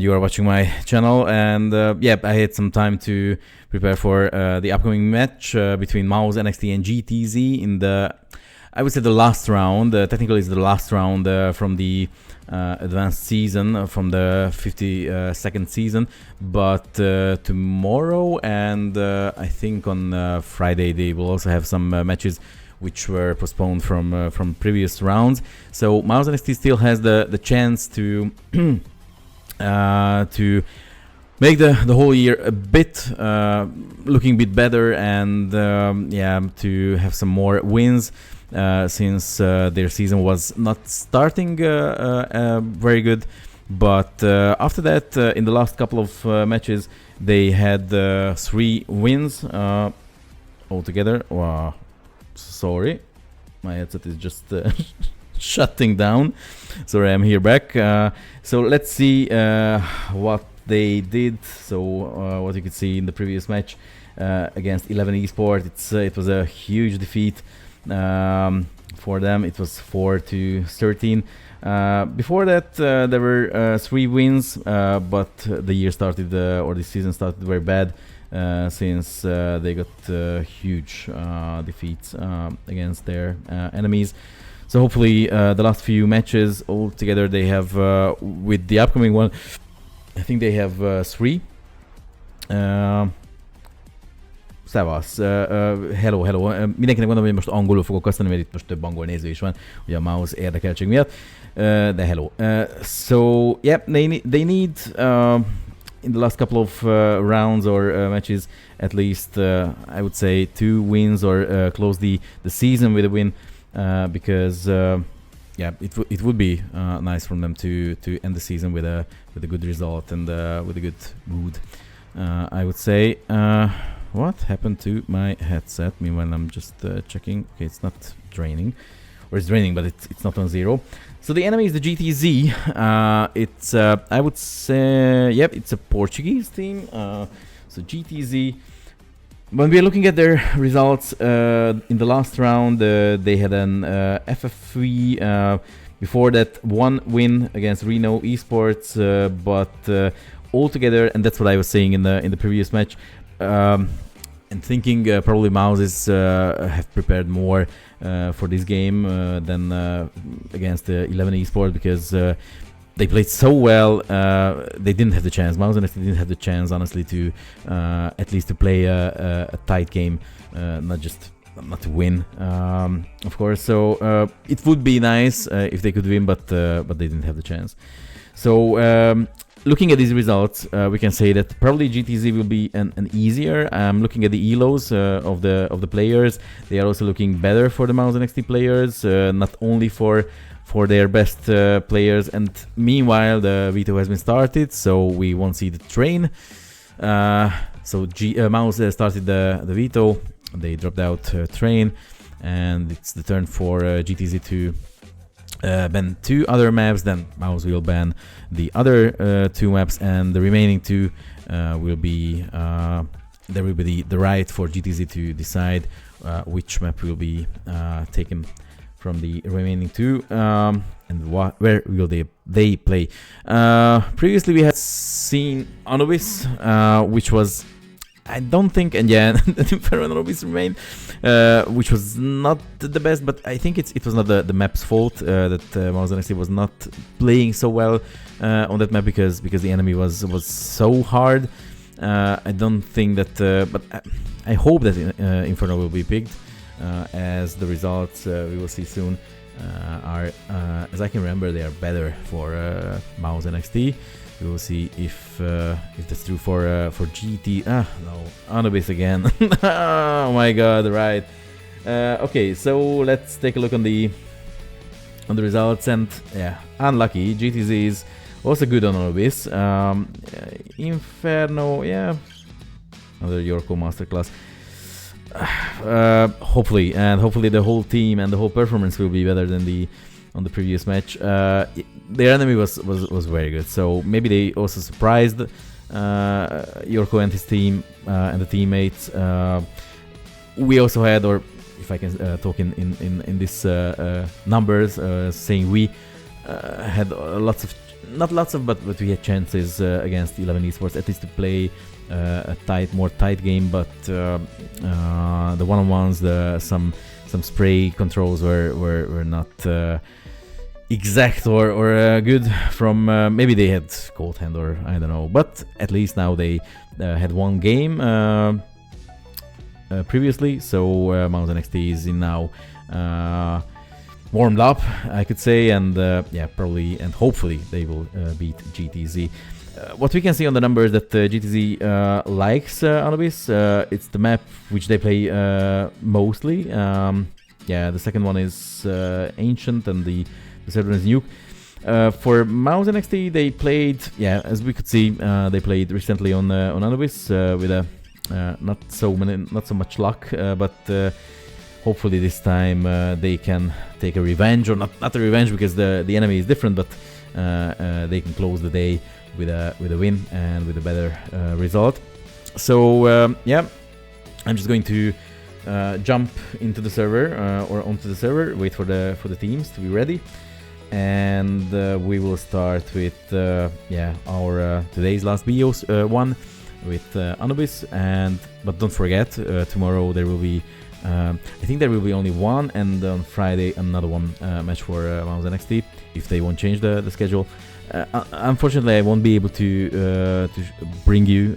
you are watching my channel. And I had some time to prepare for the upcoming match between MOUZ, NXT, and GTZ in the, I would say, the last round. Technically, it's the last round from the advanced season, from the 52nd season. But tomorrow and I think on Friday they will also have some matches which were postponed from previous rounds. So MOUZ NXT still has the chance to make the whole year a bit looking a bit better, and to have some more wins since their season was not starting very good. But after that, in the last couple of matches, they had 3 wins altogether. Wow. Sorry, my headset is just shutting down. Sorry, I'm here back. So let's see what they did. So what you could see in the previous match against 11 Esports, it was a huge defeat for them. It was 4-13. Before that, there were 3 wins, but the year started, or the season started very bad. Since they got huge defeats against their enemies. So hopefully the last few matches all together they have, with the upcoming one, I think they have 3. Szevasz, hello. Mindenkinek mondom, hogy most angolul fogok használni, mert itt most több angol néző is van, ugye a MOUZ érdekeltség miatt, de hello. So yeah, they need in the last couple of rounds or matches, at least I would say 2 wins, or close the season with a win, because it would be nice for them to end the season with a good result and with a good mood. I would say. What happened to my headset? Meanwhile, I'm just checking. Okay, it's not draining, or it's draining, but it's not on 0. So the enemy is the GTZ. It's I would say, it's a Portuguese team. So GTZ. When we are looking at their results in the last round, they had an FF3. Before that, 1 win against Reno Esports, but altogether, and that's what I was saying in the previous match. And thinking probably MOUZ is have prepared more for this game than against 11 Esports, because they played so well. They didn't have the chance. MOUZ honestly didn't have the chance, honestly, to at least to play a tight game, not to win, of course. So it would be nice if they could win, but they didn't have the chance. So looking at these results, we can say that probably GTZ will be an easier. Looking at the elos of the players, they are also looking better for the MOUZ NXT players, not only for their best players. And meanwhile, the veto has been started, so we won't see the train. So MOUZ started the veto. They dropped out train, and it's the turn for GTZ to ban 2 other maps. Then MOUZ will ban the other 2 maps, and the remaining 2 will be there will be the right for GTZ to decide which map will be taken from the remaining 2, and where will they play. Previously we had seen Anubis, which was, I don't think, and Anubis remained, which was not the best, but I think it was not the map's fault that MOUZ NXT was not playing so well on that map, because the enemy was so hard. I don't think that, but I hope that Inferno will be picked, as the results we will see soon are, as I can remember, they are better for MOUZ NXT. We will see if that's true for GT. No, Anubis again. Oh my God! Right. Okay, so let's take a look on the results, and unlucky. GTZ is also good on Anubis. Inferno, another Yorko masterclass. Hopefully the whole team and the whole performance will be better than on the previous match. Their enemy was very good, so maybe they also surprised Yorko and his team and the teammates. We also had, or if I can talk in this numbers, saying we, had lots of, not lots of, but we had chances against 11 Esports at least to play a more tight game. But the one-on-ones, some spray controls were not exact or good from maybe they had cold hand or I don't know, but at least now they had one game previously, so MOUZ NXT is in now warmed up, I could say, and yeah, probably and hopefully they will beat GTZ. What we can see on the numbers that GTZ likes Anubis, it's the map which they play mostly. Yeah, the second one is Ancient and the third one is Nuke. For MOUZ NXT, they played, yeah, as we could see, they played recently on Anubis with a not so much luck, but hopefully this time they can take a revenge, or not a revenge because the enemy is different, but they can close the day with a win and with a better result. So yeah, I'm just going to jump into the server or onto the server, wait for the teams to be ready, and we will start with yeah, our today's last video one with Anubis. But don't forget, tomorrow there will be I think there will be only one, and on Friday another one match for MOUZ NXT if they won't change the schedule. Unfortunately, I won't be able to bring you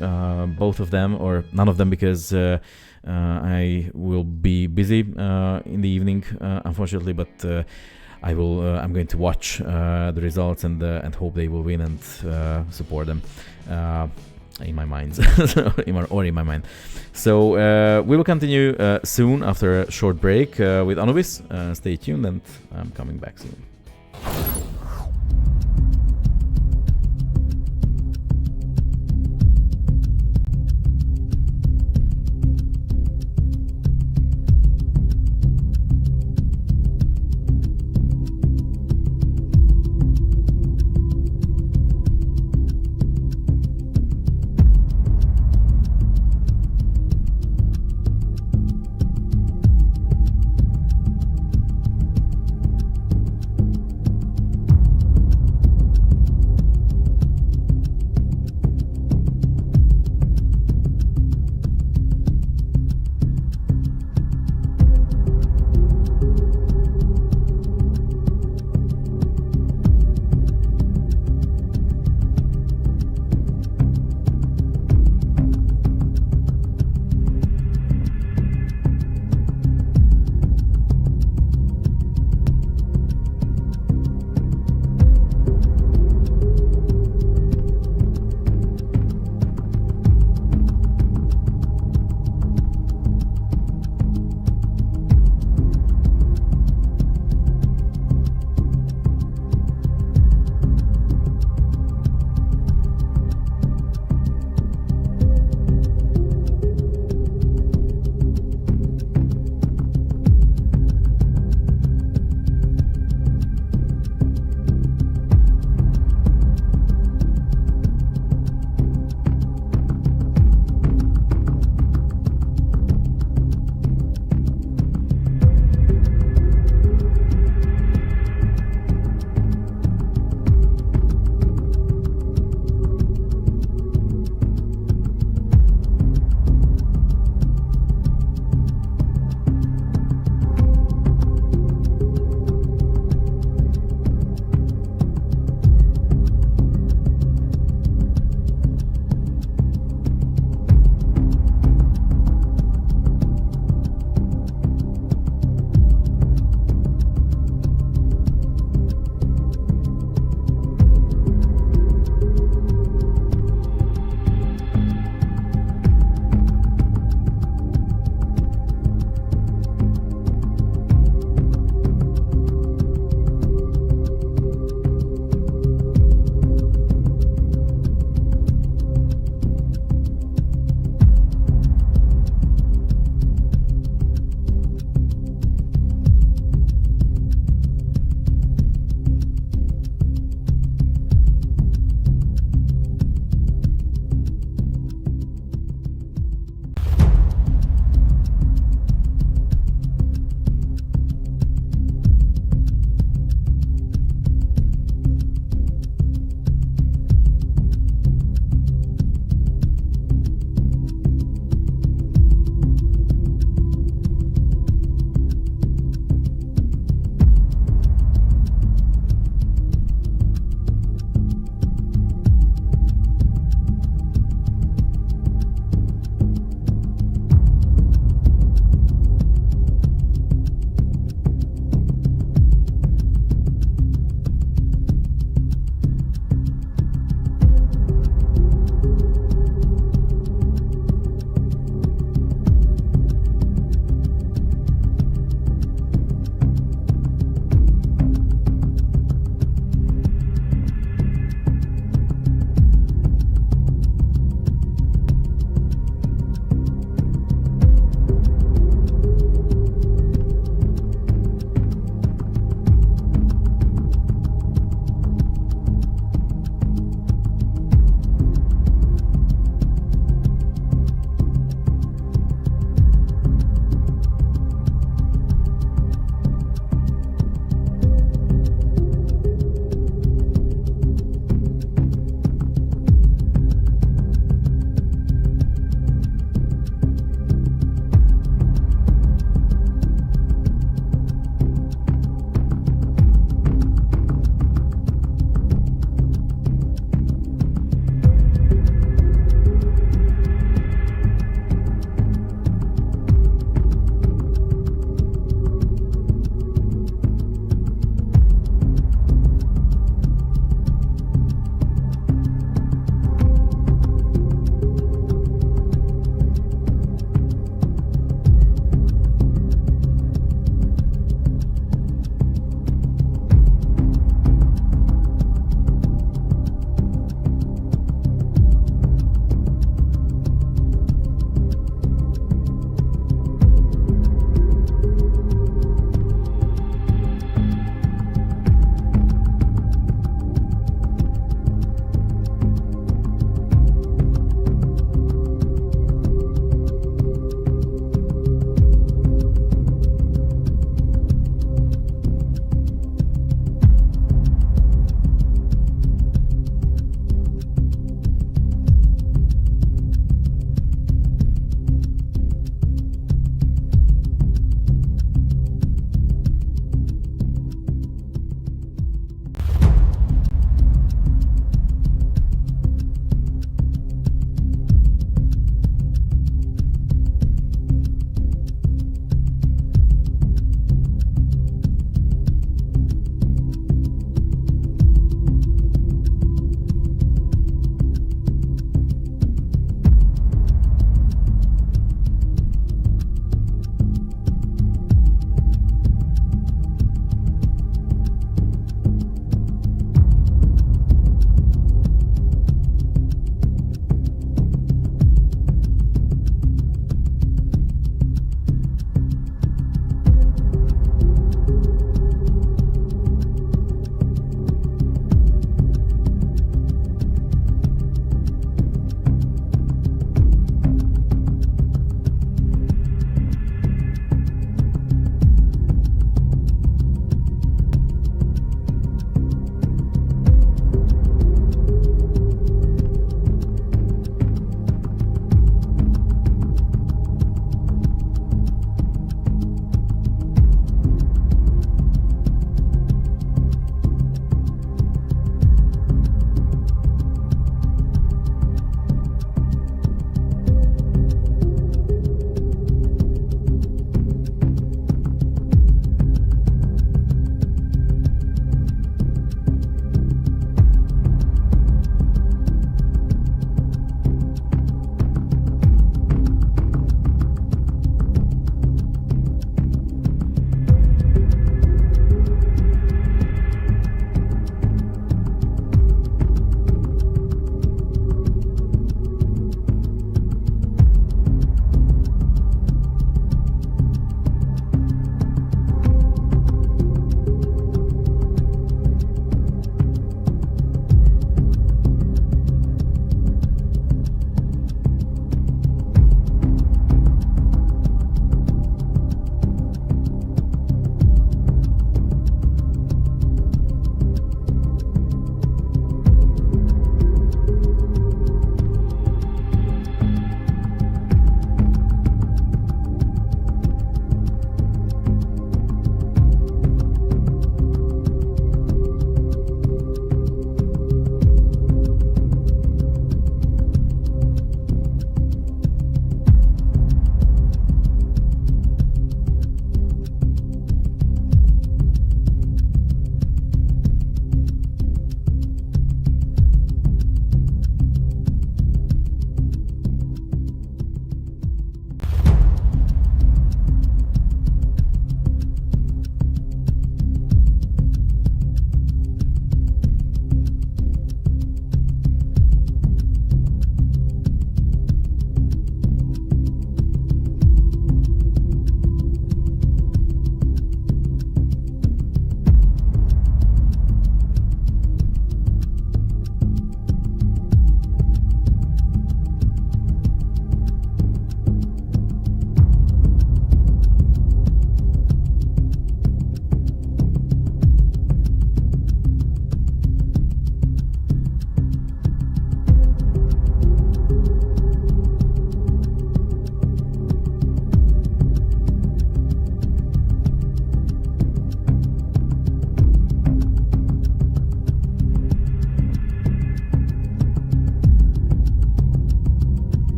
both of them or none of them because I will be busy in the evening, unfortunately. But I will. I'm going to watch the results and hope they will win and support them in my mind, or in my mind. So we will continue soon after a short break with Anubis. Stay tuned, and I'm coming back soon.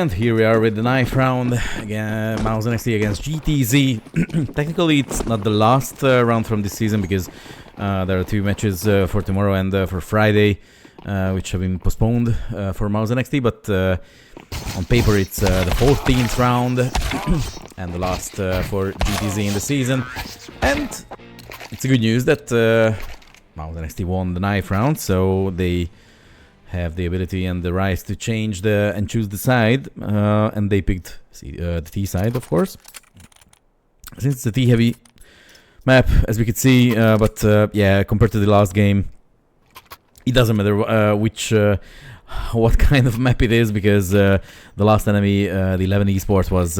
And here we are with the 9th round, again, MOUZ NXT against GTZ. Technically, it's not the last round from this season because there are 2 matches for tomorrow and for Friday, which have been postponed for MOUZ NXT, but on paper it's the 14th round and the last for GTZ in the season. And it's a good news that MOUZ NXT won the 9th round, so they have the ability and the right to change and choose the side, and they picked the T side, of course, since it's a T heavy map, as we could see. But yeah, compared to the last game, it doesn't matter what kind of map it is, because the last enemy, the 11 esports, was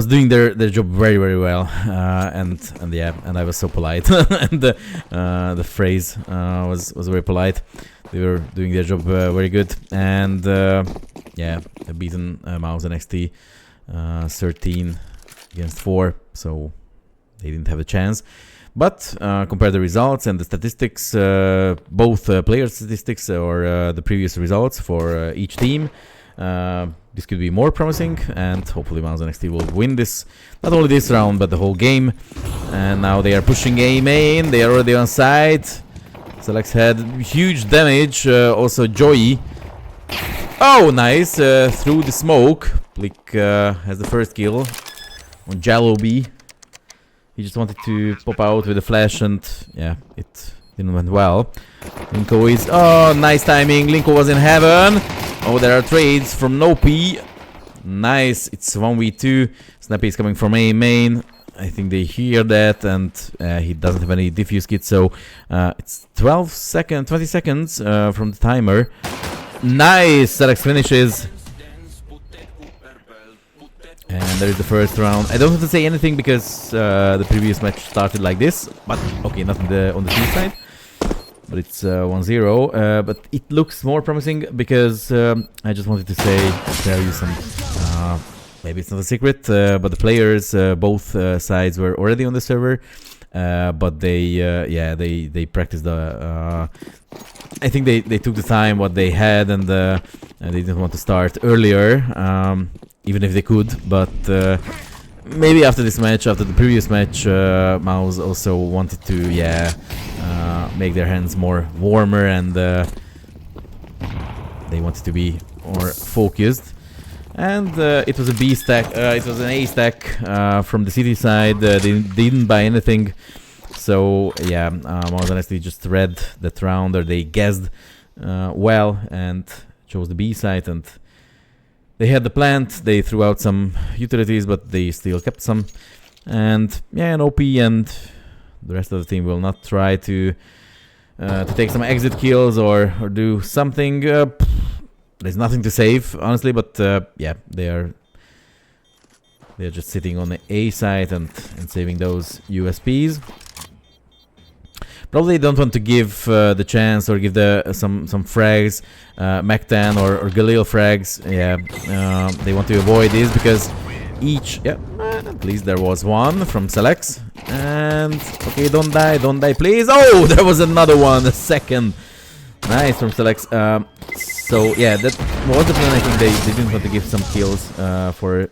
doing their job very well, and yeah, and I was so polite, and the phrase was very polite. They were doing their job very good, and yeah, they've beaten MOUZ NXT 13 against 4, so they didn't have a chance. But compare the results and the statistics, both player statistics or the previous results for each team. This could be more promising, and hopefully MOUZ NXT will win this, not only this round, but the whole game. And now they are pushing A main, they are already on side. Selex had huge damage, also Joey. Oh, nice, through the smoke. Blick has the first kill on Jalobi. He just wanted to pop out with a flash, and yeah, it didn't went well. Linko is... Oh, nice timing. Linko was in heaven. Oh, there are trades from Nopi. Nice. It's 1v2. Snappy is coming from A main. I think they hear that, and he doesn't have any diffuse kit, so it's 20 seconds from the timer. Nice. Selex finishes. And there is the first round. I don't have to say anything because the previous match started like this, but okay, not on the team side. But it's 1-0. But it looks more promising because I just wanted to tell you some. Maybe it's not a secret, but the players, both sides were already on the server, but they practiced the. I think they took the time what they had, and they didn't want to start earlier. Even if they could, but maybe after this match, after the previous match, MOUZ also wanted to, make their hands more warmer, and they wanted to be more focused. And it was a B stack, it was an A stack from the city side. They didn't buy anything, so yeah, MOUZ NXT just read that round, or they guessed well, and chose the B side. And they had the plant, they threw out some utilities, but they still kept some. And yeah, an OP and the rest of the team will not try to take some exit kills or do something. There's nothing to save, honestly, but yeah, they're just sitting on the A side and saving those USPs. Probably don't want to give the chance or give some frags, Mactan or Galil frags. Yeah, they want to avoid this because each... Yeah, at least there was one from Selex. And... Okay, don't die, please. Oh, there was another one, a second. Nice from Selex. So, yeah, that was the plan. I think they didn't want to give some kills for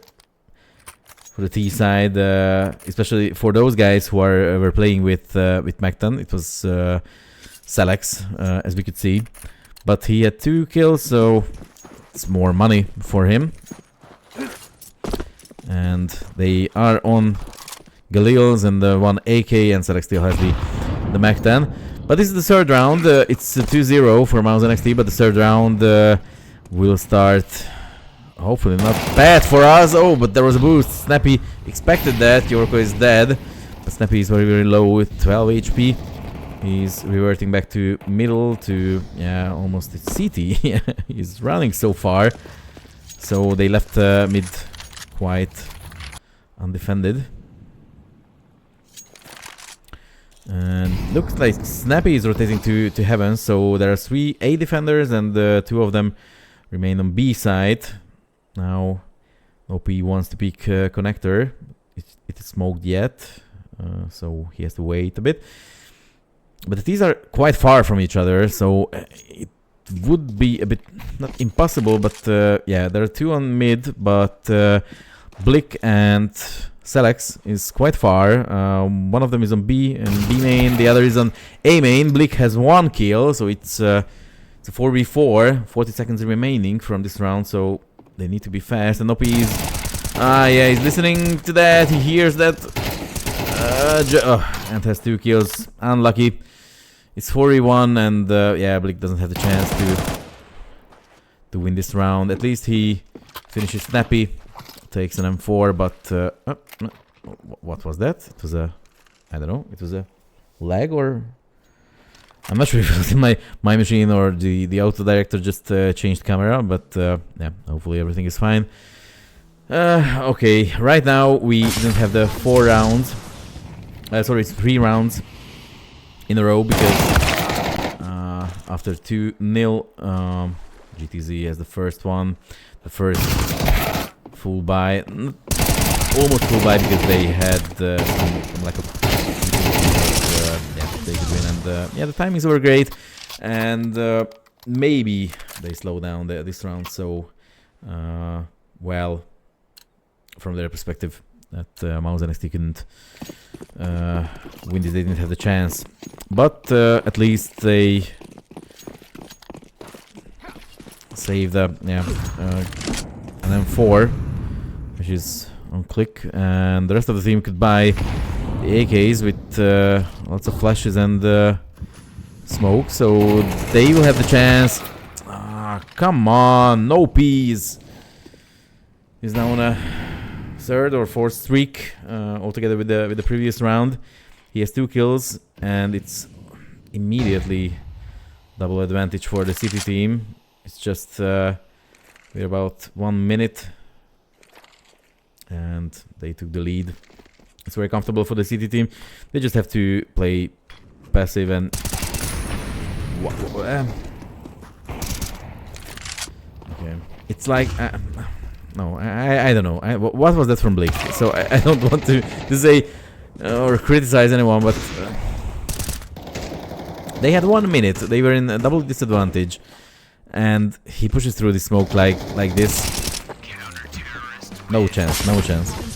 the T side, especially for those guys who were playing with Mactan. It was Selex, as we could see, but he had 2 kills, so it's more money for him. And they are on Galils and the one AK, and Selex still has the Mactan. But this is the 3rd round. It's 2-0 for MOUZ NXT, but the 3rd round will start. Hopefully not bad for us. Oh, but there was a boost. Snappy expected that. Yorko is dead. But Snappy is very low with 12 HP. He's reverting back to middle to, yeah, almost CT. He's running so far. So they left mid quite undefended. And looks like Snappy is rotating to heaven. So there are 3 A defenders, and 2 of them remain on B side. Now, OP wants to pick connector. It is smoked yet, so he has to wait a bit. But these are quite far from each other, so it would be a bit, not impossible, but yeah, there are two on mid, but Blick and Selex is quite far. One of them is on B and B main, the other is on A main. Blick has 1 kill, so it's a 4v4, 40 seconds remaining from this round, so they need to be fast. And OP is, yeah, he's listening to that, he hears that, and has 2 kills, unlucky. It's 4v1, and yeah, Blick doesn't have the chance to win this round. At least he finishes snappy, takes an M4, but what was that? It was a, I don't know, it was a lag, or I'm not sure if it was in my machine or the auto director just changed camera, but yeah, hopefully everything is fine. Okay, right now we didn't have the 4 rounds. Sorry, it's 3 rounds in a row, because after 2-0, GTZ has the first one, the first full buy, almost full buy, because they had some lack of yeah, they could win, and yeah, the timings were great, and maybe they slow down this round, so well, from their perspective, that MOUZ NXT couldn't win this, they didn't have the chance, but at least they saved an M4, which is on click, and the rest of the team could buy the AKs with lots of flashes and smoke, so they will have the chance. Come on, no P's. He's now on a 3rd or 4th streak altogether with the previous round. He has 2 kills, and it's immediately double advantage for the city team. It's just we're about 1 minute, and they took the lead. It's very comfortable for the city team. They just have to play passive and okay. It's like no, I don't know. What was that from Blake? So I don't want to say or criticize anyone, but they had 1 minute. They were in a double disadvantage, and he pushes through the smoke like this. No chance, no chance.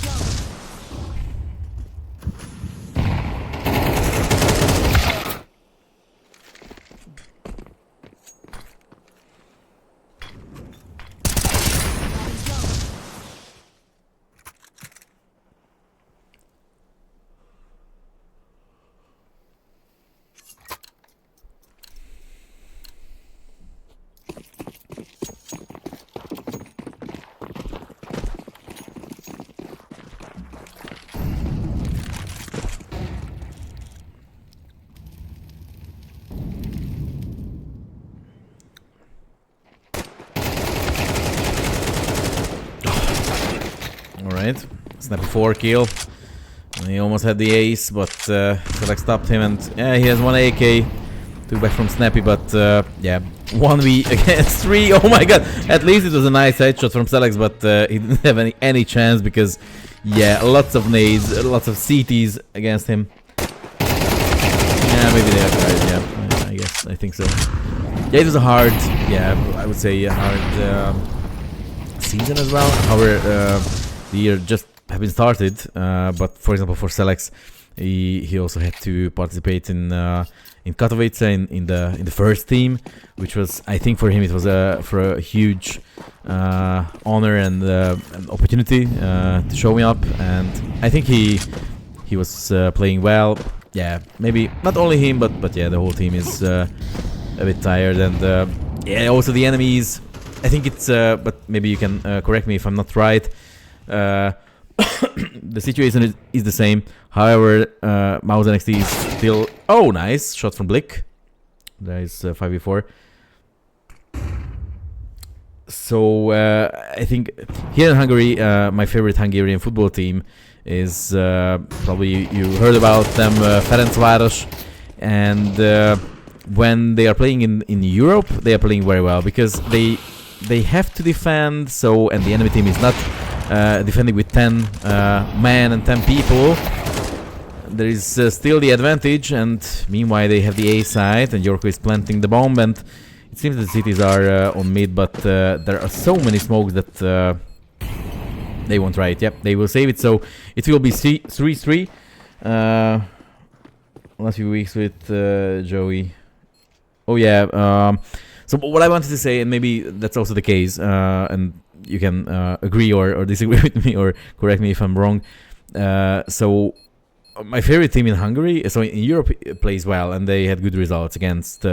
Alright, snappy 4 kill. And he almost had the ace, but Select stopped him, and yeah, he has 1 AK. Took back from Snappy, but yeah, 1v against 3. Oh my god! At least it was a nice headshot from Selex, but he didn't have any chance, because yeah, lots of nades, lots of CTs against him. Yeah, maybe they are right. Yeah, I guess, I think so. Yeah, it was a hard, yeah, I would say a hard season as well. However, the year just have been started, but for example for Selex, he also had to participate in Katowice in the first team, which was, I think for him it was for a huge honor and an opportunity to show me up, and I think he was playing well. Yeah, maybe not only him, but yeah, the whole team is a bit tired, and yeah, also the enemies. I think it's but maybe you can correct me if I'm not right. The situation is the same. However, MOUZ NXT is still... Oh, nice shot from Blick. There is 5v4. So I think here in Hungary, my favorite Hungarian football team is probably you heard about them, Ferencváros, and when they are playing in Europe, they are playing very well, because they have to defend. So, and the enemy team is not defending with 10 men and 10 people. There is still the advantage, and meanwhile they have the A side, and Yorko is planting the bomb, and It seems the cities are on mid, but there are so many smokes that they won't try it. Yep, they will save it, so it will be 3-3. Last few weeks with Joey. Oh yeah. So what I wanted to say, and maybe that's also the case, and you can agree or disagree with me or correct me if I'm wrong. So my favorite team in Hungary, so in Europe, plays well, and they had good results against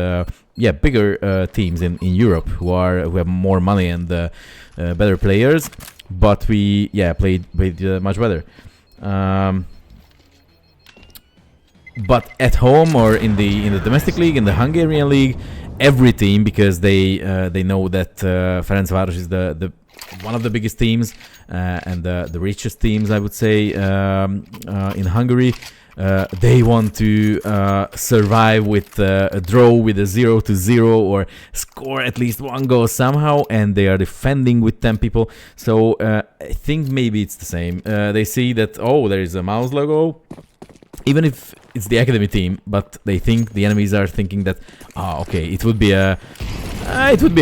bigger teams in Europe who have more money and better players. But we played much better. But at home or in the domestic league, in the Hungarian league, every team, because they know that Ferencváros is the one of the biggest teams and the richest teams, I would say, in Hungary. They want to survive with a draw, with a 0-0, or score at least one goal somehow, and they are defending with 10 people. So I think maybe it's the same. They see that, oh, there is a MOUZ logo, even if it's the academy team, but they think the enemies are thinking that, okay, it would be a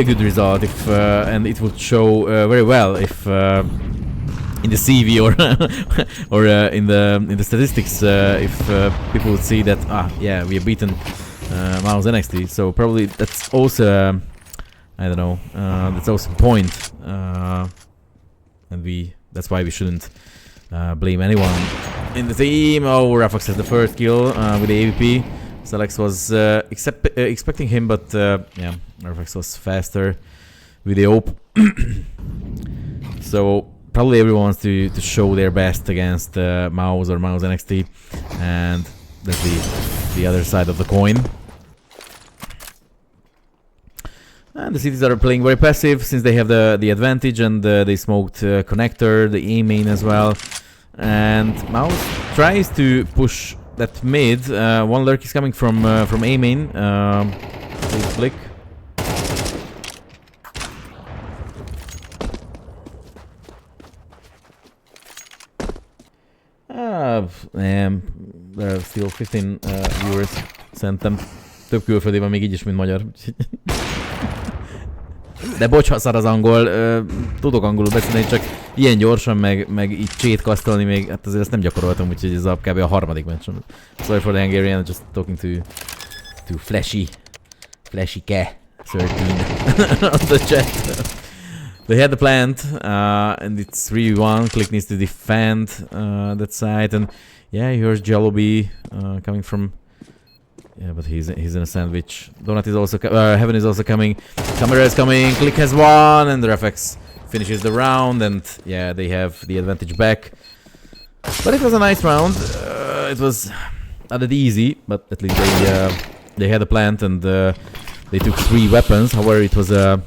good result if and it would show very well if in the CV or or in the statistics if people would see that yeah, we have beaten MOUZ NXT. So probably that's also I don't know, that's also a point, and that's why we shouldn't blame anyone in the team. Oh, Rafax has the first kill with the AVP. Selex was expecting him, but yeah, Rafax was faster with the AWP. So probably everyone wants to show their best against MOUZ or MOUZ NXT, and that's the other side of the coin. And the cities are playing very passive since they have the advantage, and they smoked connector, the A main as well. And MOUZ tries to push that mid. One lurk is coming from A main. Please flick. There are still 15 viewers. Szerintem több külföldi van még így is, mint magyar. De bocs, ha szar az angol, tudok angolul beszélni, csak ilyen gyorsan, meg így csétkasztolni még, hát azért ezt nem gyakoroltam, úgyhogy ez kb. A harmadik meccsen. Sorry for the Hungarian, just talking to Flashy Ke 13 on the chat. They had the plant, and it's 3v1. Click needs to defend that side, and yeah, here's Jelloby coming from. Yeah, but he's in a sandwich. Donut is also Heaven is also coming. Camera is coming. Click has one, and the Refx finishes the round, and yeah, they have the advantage back. But it was a nice round. It was not that easy, but at least they had a plant, and they took 3 weapons. However, it was a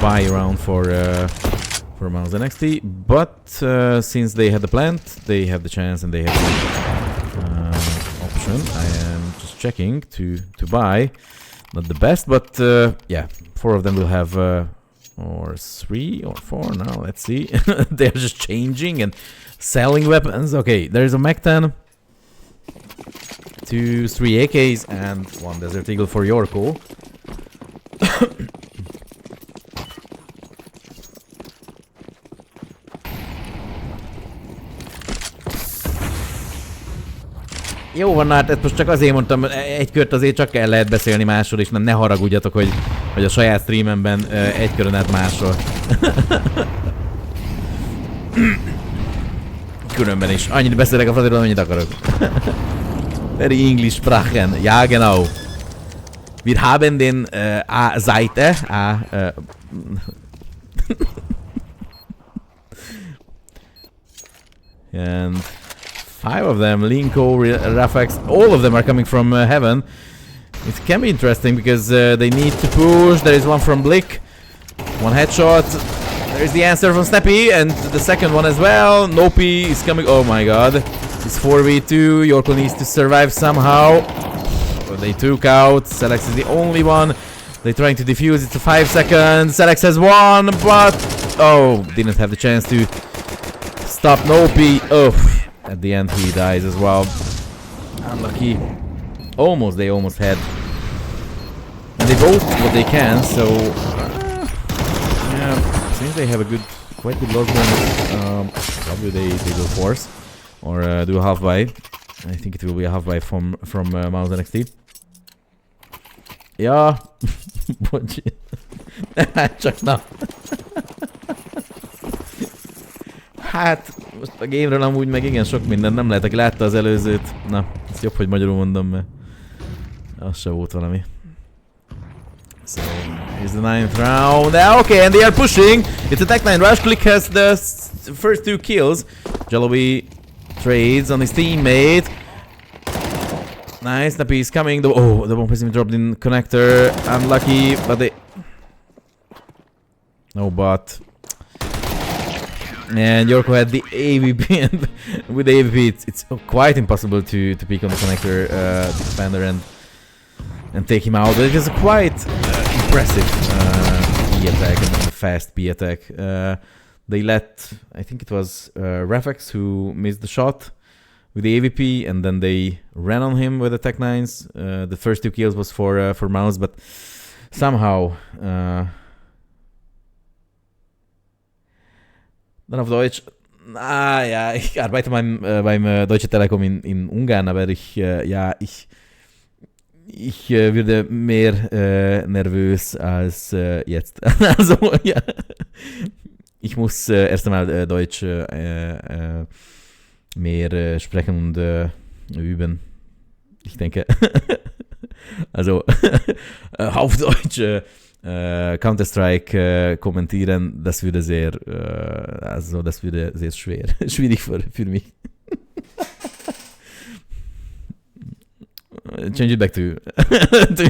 buy round for MOUZ NXT. But since they had the plant, they have the chance, and they have the option. I am just checking to buy. Not the best, but yeah, 4 of them will have or 3 or 4 now. Let's see. They're just changing and selling weapons. Okay, there's a Mac 10, 2, 3 AKs, and 1 Desert Eagle for Yorko. Jó van, hát ezt most csak azért mondtam, egy kört azért csak el lehet beszélni másról, és ne haragudjatok, hogy a saját streamemben egy körön át másról. Különben is. Annyit beszélek a fraziról, amennyit akarok. Very English sprachen. Ja, genau. Wir haben den A-Seite. And 5 of them, Linko, Rafax, all of them are coming from Heaven. It can be interesting because they need to push. There is one from Blick. 1 headshot. There is the answer from Snappy, and the second one as well. Nopi is coming. Oh my god. It's 4v2. Yorko needs to survive somehow. They took out. Selex is the only one. They're trying to defuse. It's a 5 seconds. Selex has one, but oh, didn't have the chance to stop Nopi. Oh. At the end he dies as well. Unlucky. They almost had they both what they can, so yeah, since they have a quite good lock gun, probably they will force or do a half buy. I think it will be a half buy from MOUZ NXT. Ja, bocs. Csak na. Hát, most a game-ről amúgy meg igen sok minden nem lehet, aki látta az előzőt. Na, ezt jobb, hogy magyarul mondom, mert az se volt valami. So, here's the 9th round. Okay, and they are pushing. It's a Tech9 rush. Click has the first 2 kills. Jalobi trades on his teammate. Nice, the piece coming. The bomb has been dropped in connector. Unlucky, but they... No, but... And Yorko had the AVP, and with the AVP it's quite impossible to peek on the connector defender and take him out. But it is a quite impressive B attack and a fast B attack. They let, I think it was Refx who missed the shot with the AVP, and then they ran on him with the Tech9s. The first 2 kills was for MOUZ, but somehow dann auf Deutsch. Ja, ich arbeite beim Deutsche Telekom in Ungarn, aber ich würde mehr nervös als jetzt. Also, ja. Ich muss erst einmal Deutsch mehr sprechen und üben. Ich denke. Also, auf Deutsch Counter-Strike kommentieren, das würde sehr schwierig für mich. Change it back to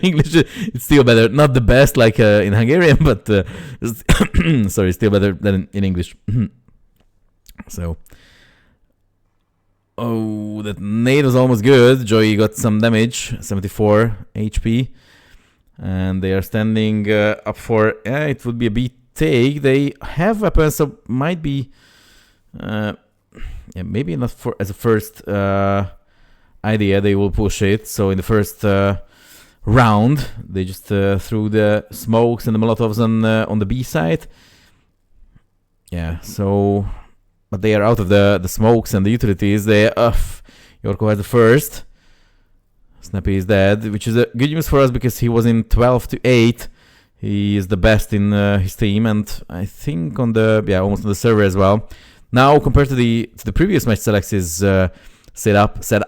English. It's still better. Not the best like in Hungarian, but sorry, still better than in English. So, that nade was almost good. Joey got some damage, 74 HP, and they are standing up for. It would be a B take. They have weapons, so might be. Maybe not for as a first. Idea they will push it. So in the first round they just threw the smokes and the molotovs on the B side. Yeah, so but they are out of the smokes and the utilities. They Yorko has the first. Snappy is dead, which is a good news for us because he was in 12-8. He is the best in his team, and I think on the almost on the server as well. Now compared to the previous match, Selex is set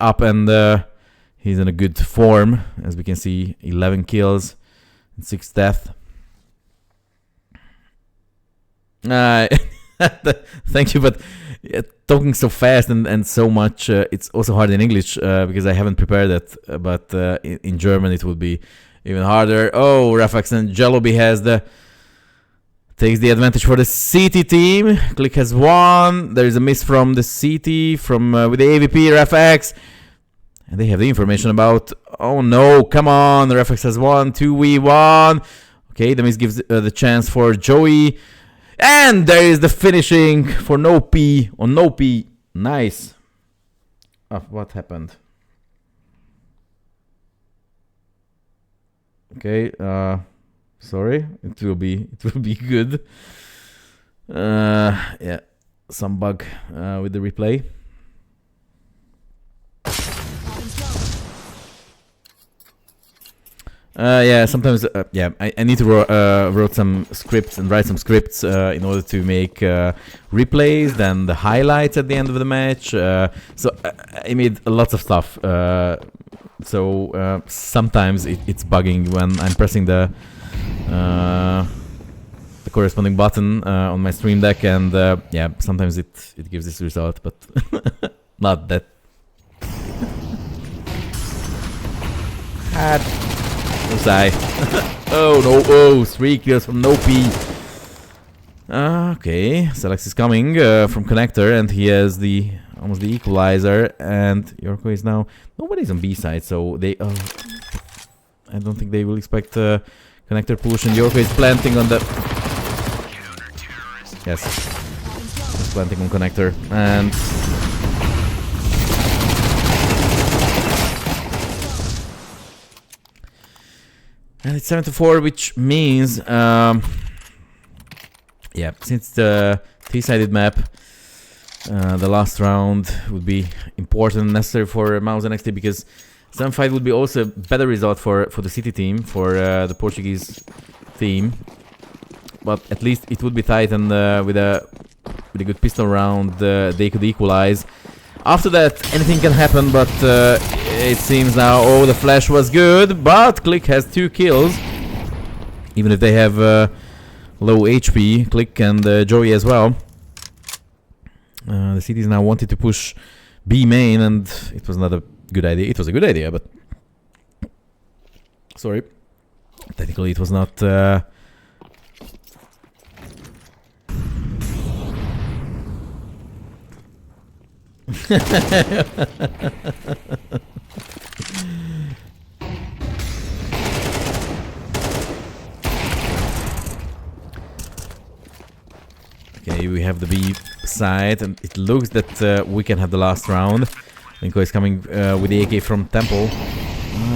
up, and he's in a good form, as we can see. 11 kills and 6 deaths. Thank you, but talking so fast and so much, it's also hard in English because I haven't prepared it. But in German it would be even harder. Oh, Rafax and Jalobi takes the advantage for the CT team. Click has won. There is a miss from the CT with the AVP, Rafax. And they have the information about. Oh no, come on. The Rafax has won. 2v1. Okay, the miss gives the chance for Joey. And there is the finishing for no P on no P. Nice. What happened? Okay, sorry, it will be good. Yeah, some bug with the replay. Yeah, sometimes I need to write some scripts in order to make replays, then the highlights at the end of the match. So I made lots of stuff. So sometimes it's bugging when I'm pressing the corresponding button on my stream deck, and sometimes it gives this result, but not that. Oh no! 3 kills from no P. Okay, Selex is coming from connector, and he has almost the equalizer, and Yorko is now. Nobody's on B side, so they. I don't think they will expect connector push, and Yorko is planting on the. Yes, he's planting on connector, and. And it's 7-4, which means, yeah, since the three-sided map, the last round would be important and necessary for MOUZ NXT, because 7-5 would be also a better result for the City team, for the Portuguese team. But at least it would be tight, and with a good pistol round, they could equalize. After that, anything can happen, but it seems now, oh, the flash was good, but Click has 2 kills. Even if they have low HP, Click and Joey as well. The cities now wanted to push B main, and it was not a good idea. It was a good idea, but... Sorry. Technically, it was not... Okay, we have the B side, and it looks that we can have the last round. Linko is coming with the AK from Temple.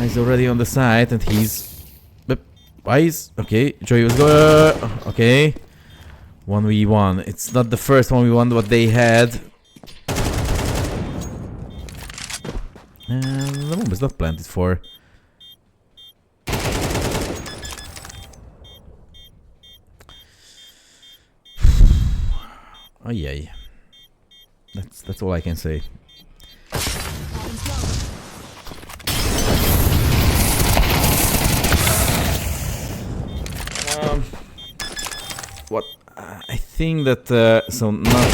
He's already on the side, and he's... Why is... Okay, Joey was going... Okay. 1v1. It's not the first 1v1 what they had. And the bomb is not planted for... Oh yay. That's all I can say. What I think that so not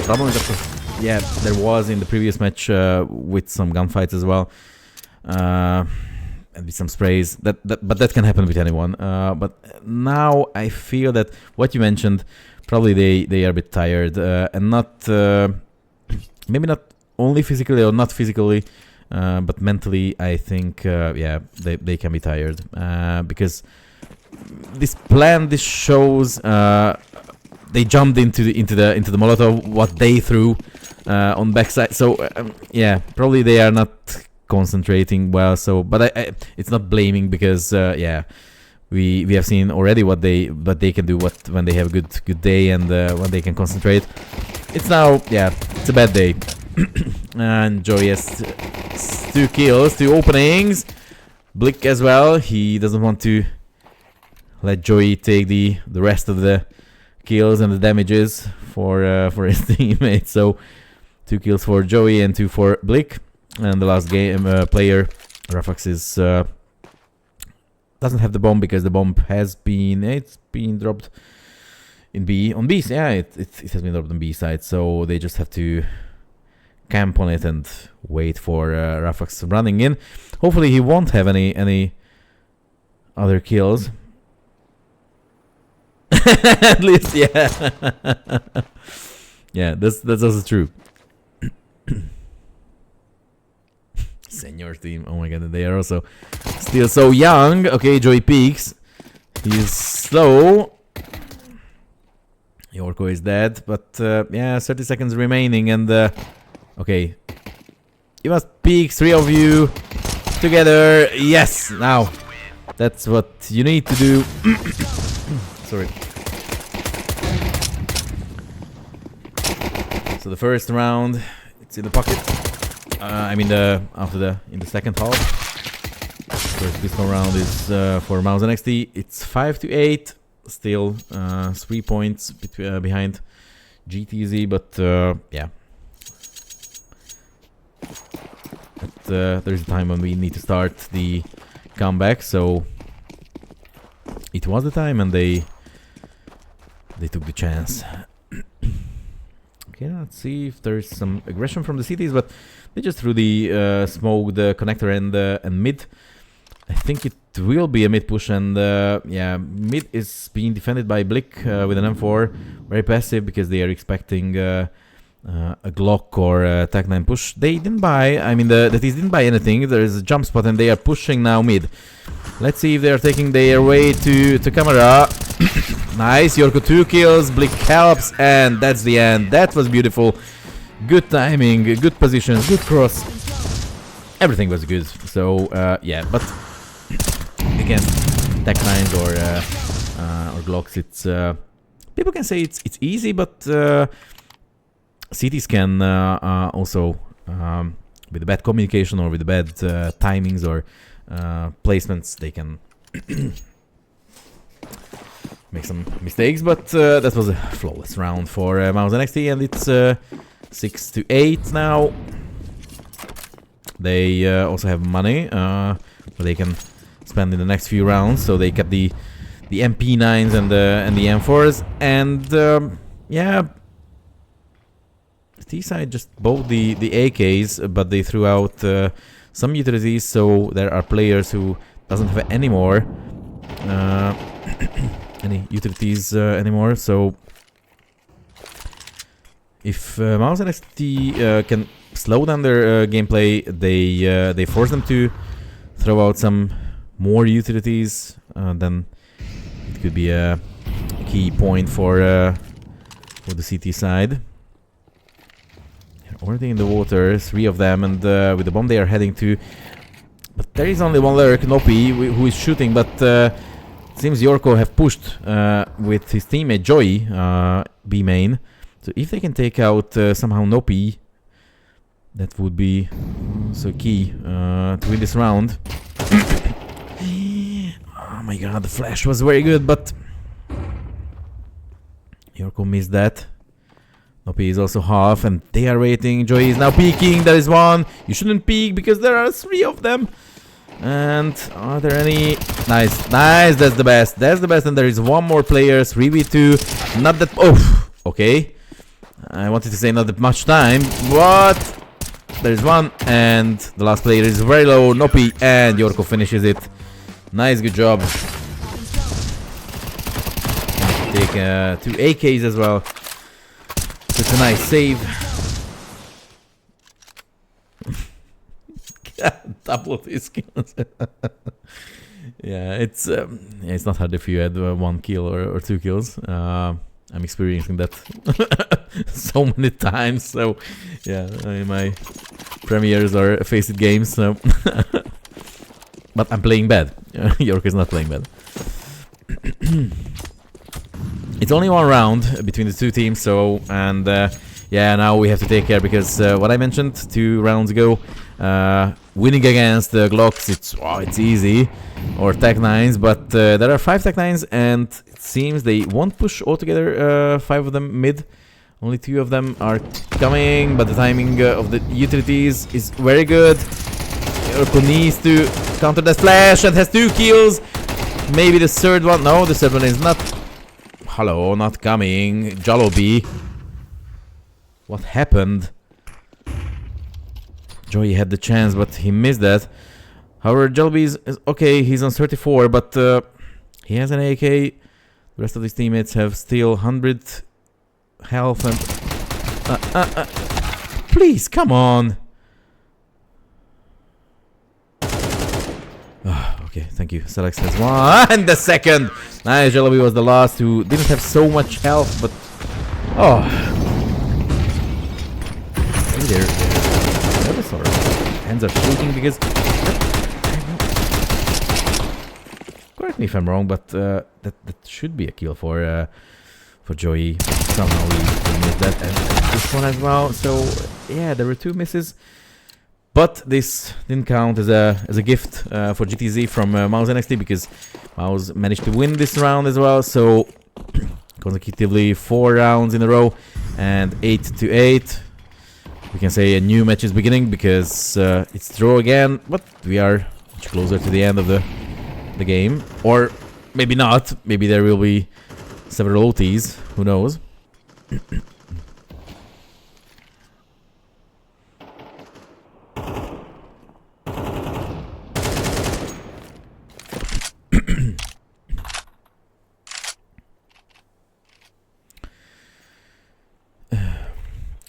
problem that was, yeah, there was in the previous match with some gunfights as well, and with some sprays. But that can happen with anyone. But now I feel that what you mentioned. Probably they are a bit tired, and not maybe not only physically or not physically, but mentally. I think yeah, they can be tired because this plan, this shows they jumped into the Molotov, what they threw on backside. So yeah, probably they are not concentrating well. So, but it's not blaming because yeah. We have seen already what they can do when they have a good day and when they can concentrate. It's now, yeah, it's a bad day. And Joey has 2 kills, 2 openings. Blick as well. He doesn't want to let Joey take the rest of the kills and the damages for his teammates. So 2 kills for Joey and 2 for Blick. And the last game player, Rafax, is doesn't have the bomb because the bomb has been dropped in B on B. Yeah, it has been dropped on B side, so they just have to camp on it and wait for Rafax running in. Hopefully he won't have any other kills. At least, yeah. Yeah, that's also true. Senior team, oh my god, they are also still so young. Okay, Joey peeks. He's slow. Yorko is dead, but yeah, 30 seconds remaining, and okay, you must peek, 3 of you together. Yes, now that's what you need to do. Sorry. So the first round, it's in the pocket. I mean, in the second half. First pistol round is for MOUZ NXT. It's 5-8, still 3 points behind GTZ, but yeah. There's a time when we need to start the comeback, so it was the time, and they took the chance. Okay, let's see if there's some aggression from the cities, but they just threw the smoke, the connector, and mid. I think it will be a mid push, and yeah, mid is being defended by Blick with an M4, very passive because they are expecting a Glock or a TAC-9 push. They didn't buy, I mean, the T's didn't buy anything. There is a jump spot, and they are pushing now mid. Let's see if they are taking their way to camera. Nice, Yorko 2 kills, Blick helps, and that's the end. That was beautiful. Good timing, good positions, good cross. Everything was good. So yeah, but again, Tech 9s or Glocks, it's people can say it's easy, but CTs can also with the bad communication or with the bad timings or placements, they can make some mistakes. But that was a flawless round for MOUZ NXT, and it's 6-8 now. They also have money that they can spend in the next few rounds, so they kept the MP9s and the M4s, and yeah, the T side just bought the AKs, but they threw out some utilities, so there are players who doesn't have any more any utilities anymore. So if MOUZ NXT can slow down their gameplay, they force them to throw out some more utilities, then it could be a key point for the CT side. They're already in the water, 3 of them, and with the bomb they are heading to. But there is only one lurk, Noppy, who is shooting, but it seems Yorko have pushed with his teammate Joey, B main. So if they can take out somehow Noppy, that would be so key to win this round. Oh my god, the flash was very good, but Yorko missed that. Noppy is also half, and they are waiting. Joey is now peeking. There is one. You shouldn't peek because there are 3 of them. And are there any? Nice, nice. That's the best. That's the best. And there is one more player. 3v2. Not that. Oh, okay. I wanted to say not that much time, but there is one, and the last player is very low. Noppy, and Yorko finishes it. Nice, good job. Take 2 AKs as well. It's a nice save. Double his kills. Yeah, it's not hard if you had 1 kill or 2 kills. I'm experiencing that so many times. So yeah, in my premieres or faceit games. So but I'm playing bad. York is not playing bad. It's only 1 round between the 2 teams, so, and yeah, now we have to take care because what I mentioned 2 rounds ago, winning against the Glocks, it's easy, or Tech 9s, but there are 5 Tech 9s, and it seems they won't push altogether 5 of them mid. Only 2 of them are coming, but the timing of the utilities is very good. Yorko needs to counter that flash and has 2 kills. Maybe the 3rd one. No, the 3rd one is not. Hello, not coming. Jalobi. What happened? Joey had the chance, but he missed that. However, Jalobi is okay. He's on 34, but he has an AK. The rest of his teammates have still 100 health and... Please, come on. Okay, thank you. Selex has 1 and the 2nd. Nice, Jalobi was the last who didn't have so much health, but oh, maybe they're nervous or hands are shaking because. Correct me if I'm wrong, but that should be a kill for Joey. Somehow he missed that, and this one as well. So yeah, there were 2 misses. But this didn't count as a gift for GTZ from MOUZ NXT because MOUZ managed to win this round as well. So consecutively 4 rounds in a row and 8-8. We can say a new match is beginning because it's draw again. But we are much closer to the end of the game, or maybe not. Maybe there will be several OTs. Who knows?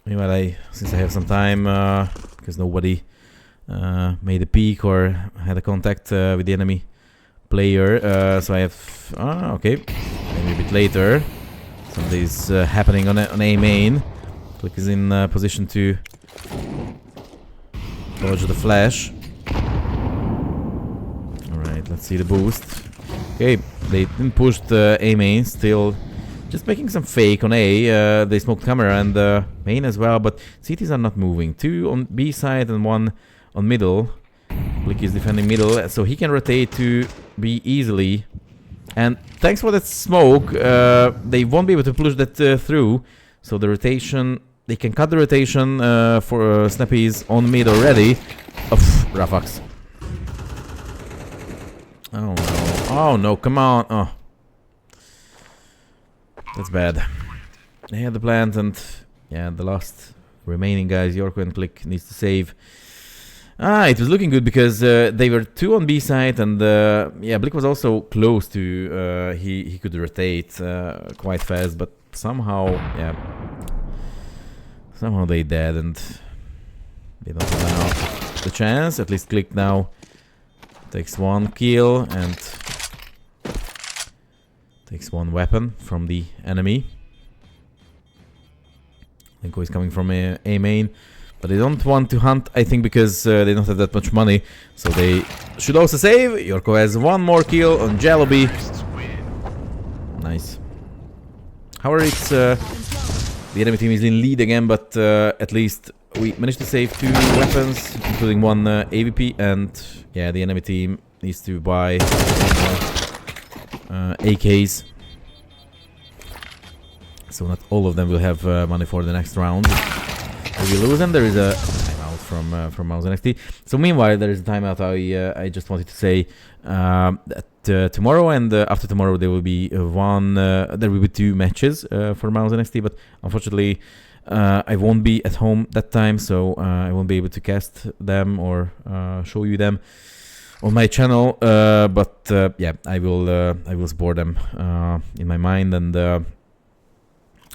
Meanwhile, since I have some time, because nobody made a peek or had a contact with the enemy player, so I have, okay, maybe a bit later. Something's happening on A main. Click is in position to dodge the flash. Alright, let's see the boost. Okay, they didn't push the A main, still just making some fake on A. They smoked camera and main as well, but CTs are not moving. 2 on B side and 1 on middle. Blick is defending middle, so he can rotate to B easily. And thanks for that smoke, they won't be able to push that through. So the rotation, they can cut the rotation for Snappy's on mid already. Rafax. Oh no. Oh no, come on. Oh. That's bad. They had the plant and yeah, the last remaining guys, Yorko and Click, needs to save. It was looking good because they were 2 on B side and yeah, Blick was also close to, he could rotate quite fast, but somehow, yeah, somehow they dead and they don't have now the chance. At least Click now takes 1 kill and takes 1 weapon from the enemy. Linko is coming from a main, but they don't want to hunt, I think, because they don't have that much money. So they should also save. Yorko has 1 more kill on Jalobi. Nice. However, it's the enemy team is in lead again, but at least we managed to save 2 weapons, including 1 AVP, and yeah, the enemy team needs to buy AKs. So not all of them will have money for the next round. If we lose them, there is a timeout from MOUZ NXT. So meanwhile, there is a timeout. I just wanted to say that tomorrow and after tomorrow there will be there will be 2 matches for MOUZ NXT, but unfortunately I won't be at home that time, so I won't be able to cast them or show you them on my channel. But yeah, I will support them in my mind, and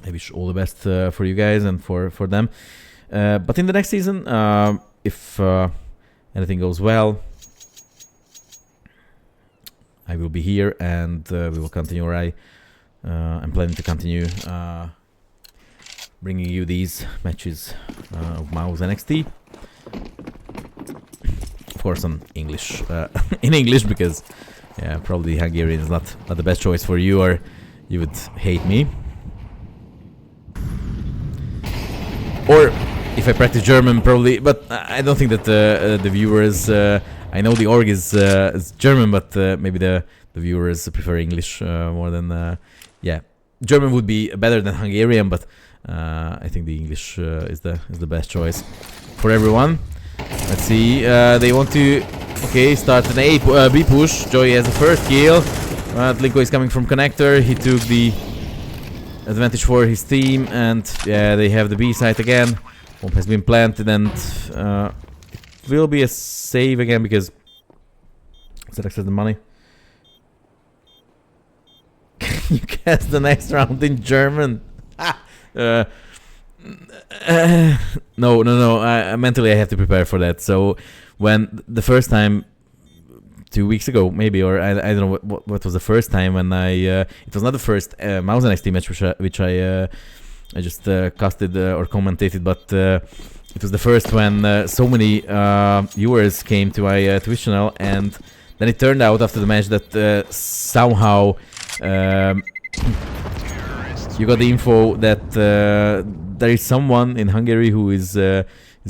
I wish all the best for you guys and for them. But in the next season, if anything goes well, I will be here and we will continue. I'm planning to continue bringing you these matches of MOUZ NXT. Of course, on English, in English, because yeah, probably Hungarian is not the best choice for you, or you would hate me. Or if I practice German, probably, but I don't think that the viewers. I know the org is German, but maybe the viewers prefer English more than. Yeah, German would be better than Hungarian, but I think the English is the best choice for everyone. Let's see. They want to start an B push. Joey has the first kill. Linko is coming from connector. He took the advantage for his team, and yeah, they have the B site again. Bomb has been planted, and it will be a save again because ZX has the money. You cast the next round in German. No. Mentally, I have to prepare for that. So when the first time, 2 weeks ago maybe, or I don't know what was the first time when it was not the first MOUZ NXT match which I just casted or commentated, but it was the first when so many viewers came to my Twitch channel, and then it turned out after the match that somehow you got the info that there is someone in Hungary who is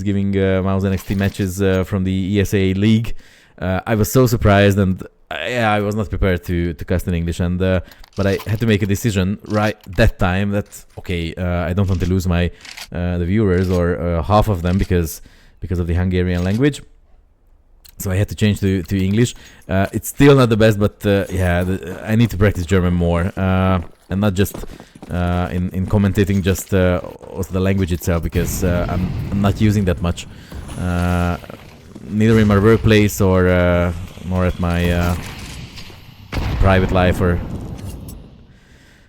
giving MOUZ NXT matches from the ESEA league. I was so surprised, and yeah, I was not prepared to cast in English, and but I had to make a decision right that time that I don't want to lose my the viewers or half of them because of the Hungarian language. So I had to change to English. It's still not the best, but yeah, I need to practice German more, and not just in commentating, just also the language itself, because I'm not using that much. Neither in my workplace or nor at my private life, or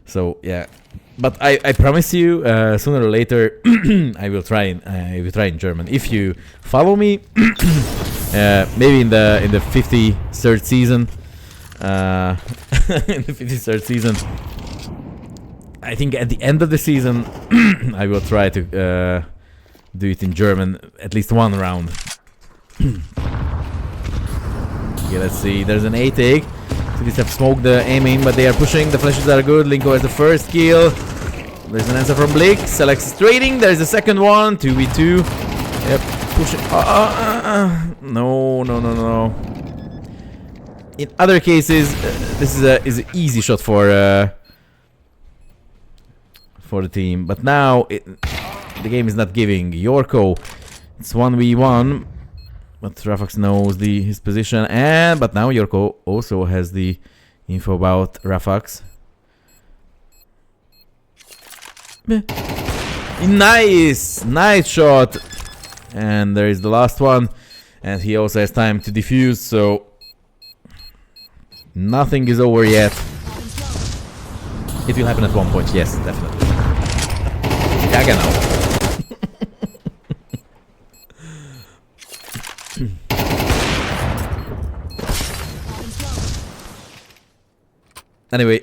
so yeah. But I promise you, sooner or later, I will try in German. If you follow me, maybe in the 53rd season, in the 53rd season, I think at the end of the season, I will try to do it in German, at least one round. Okay, let's see. There's an A take. Activists have smoked the aiming, but they are pushing. The flashes are good. Linko has the first kill. There's an answer from Blick. Selects trading. There's the second one. 2v2. Yep. Pushing. No. In other cases, this is an easy shot for the team. But now the game is not giving. Yorko. It's 1v1. But Rafax knows his position. But now Yorko also has the info about Rafax. Nice shot. And there is the last one. And he also has time to defuse, so nothing is over yet. It will happen at one point, yes, definitely. Ja, genau. Anyway,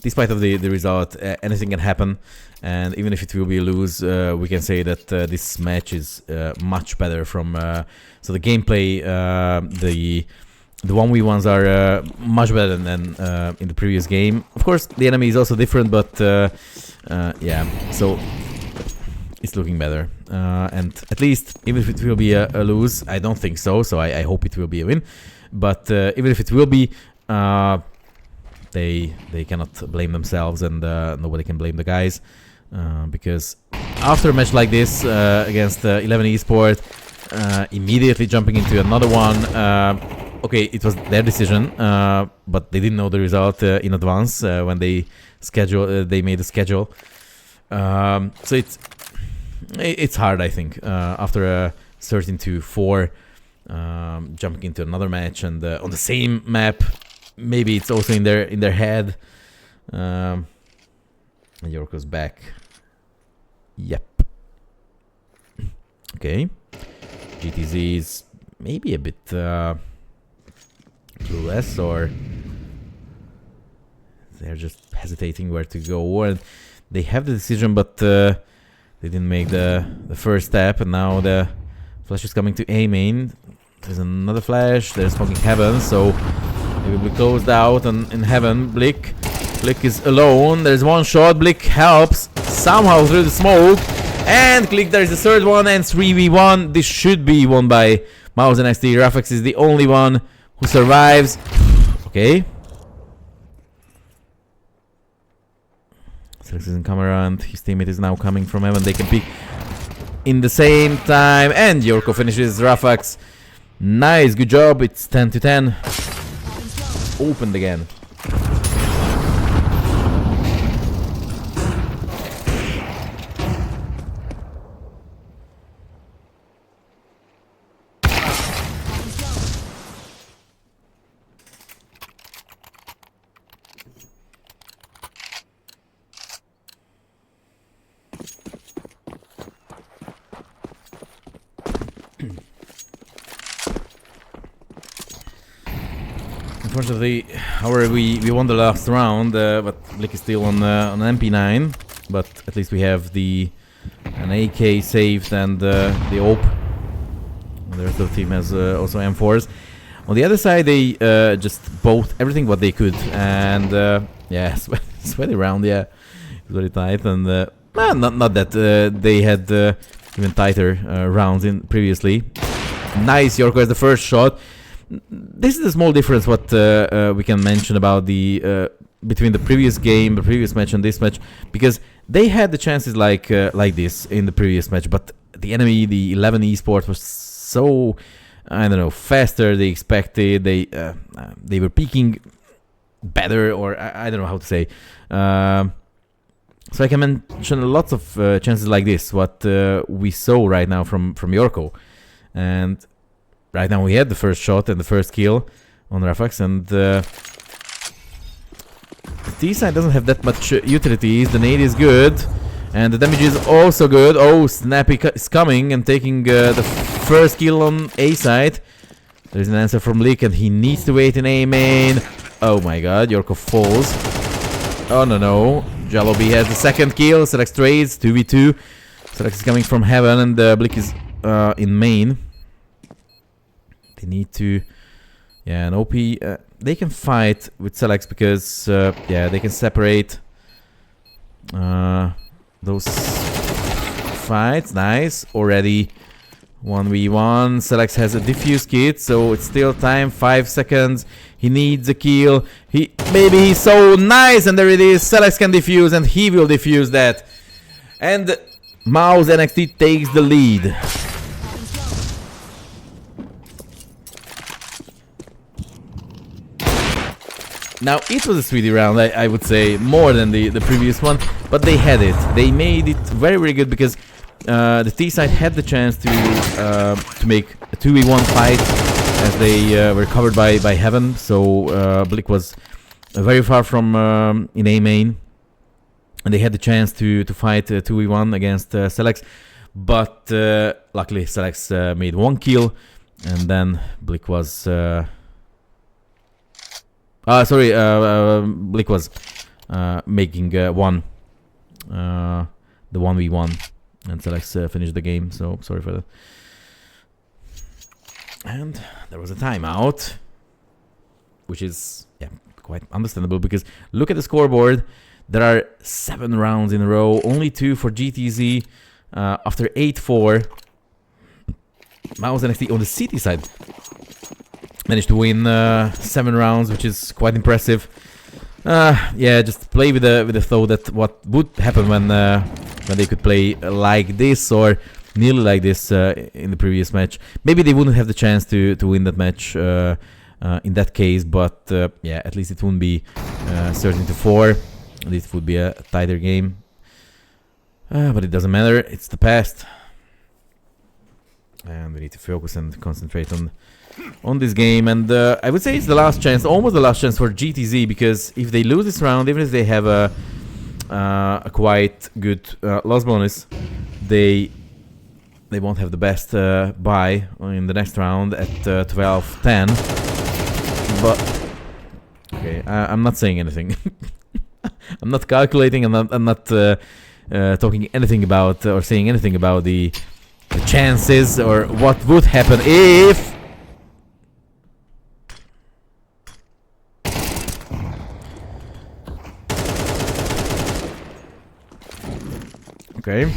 despite of the result, anything can happen, and even if it will be a lose, we can say that this match is much better from. So the gameplay, the 1v1s are much better than in the previous game. Of course, the enemy is also different, but yeah, so it's looking better. And at least, even if it will be a lose, I don't think so. So I hope it will be a win. But even if it will be, they cannot blame themselves, and nobody can blame the guys, because after a match like this against 11 Esport, immediately jumping into another one. Okay, it was their decision, but they didn't know the result in advance when they made the schedule. So it's hard, I think, after a 13-4. Jumping into another match and on the same map, maybe it's also in their head. And Yorko's back. Yep. Okay. GTZ is maybe a bit clueless, or they're just hesitating where to go. And they have the decision, but they didn't make the first step, and now the flash is coming to A main. There's another flash. They're smoking heaven, so they will be closed out. And in heaven, Blick is alone. There's one shot. Blick helps somehow through the smoke, and click. There's the third one, and 3v1. This should be won by MOUZ and NXT. Rafax is the only one who survives. Okay. Selects in camera, and his teammate is now coming from heaven. They can pick in the same time, and Yorko finishes Rafax. Nice, good job. It's 10-10. Opened again. Unfortunately, however, we won the last round, but Blick is still on MP9. But at least we have an AK saved and the AWP. The rest of the team has also M4s. On the other side, they just bought everything what they could, and yeah, sweaty round, yeah, it's very tight, and not that they had even tighter rounds in previously. Nice, Yorko has the first shot. This is a small difference what we can mention about the between the previous game, the previous match, and this match, because they had the chances like this in the previous match, but the enemy, the 11 Esport, was so, I don't know, faster than they expected. They were peaking better, or I don't know how to say. So I can mention lots of chances like this, what we saw right now from Yorko, and right now we had the first shot and the first kill on Rafax, and the T-side doesn't have that much utilities. The nade is good, and the damage is also good. Oh, Snappy is coming and taking the first kill on A side. There's an answer from Leak, and he needs to wait in A main. Oh my god, Yorko falls. Oh no. Jalobi has the second kill. Selects trades, 2v2. Selects is coming from heaven, and Blick is in main. They need to Yeah, and OP, they can fight with Selex because, yeah, they can separate those fights. Nice. Already 1v1. Selex has a defuse kit, so it's still time. 5 seconds. He needs a kill. Maybe he's so nice, and there it is. Selex can defuse, and he will defuse that. And MOUZ NXT takes the lead. Now, it was a sweetie round, I would say, more than the previous one, but they had it. They made it very, very good because the T side had the chance to make a 2v1 fight as they were covered by Heaven, so Blick was very far from in A main, and they had the chance to fight 2v1 against Selex, but luckily Selex made 1 kill, and then Blick was... Blick was making the 1v1, and Selex finished the game, so sorry for that. And there was a timeout, which is, yeah, quite understandable, because look at the scoreboard. There are 7 rounds in a row, only 2 for GTZ. After 8-4, MOUZ NXT on the City side managed to win 7 rounds, which is quite impressive. Yeah, just play with the thought that what would happen when they could play like this or nearly like this in the previous match. Maybe they wouldn't have the chance to win that match in that case, but yeah, at least it wouldn't be 13-4. This would be a tighter game, but it doesn't matter. It's the past, and we need to focus and concentrate on this game. And I would say it's the last chance, almost the last chance for GTZ, because if they lose this round, even if they have a quite good loss bonus, they won't have the best buy in the next round at 12-10. But okay, I'm not saying anything. I'm not calculating. I'm not talking anything about or saying anything about the chances or what would happen if. Okay,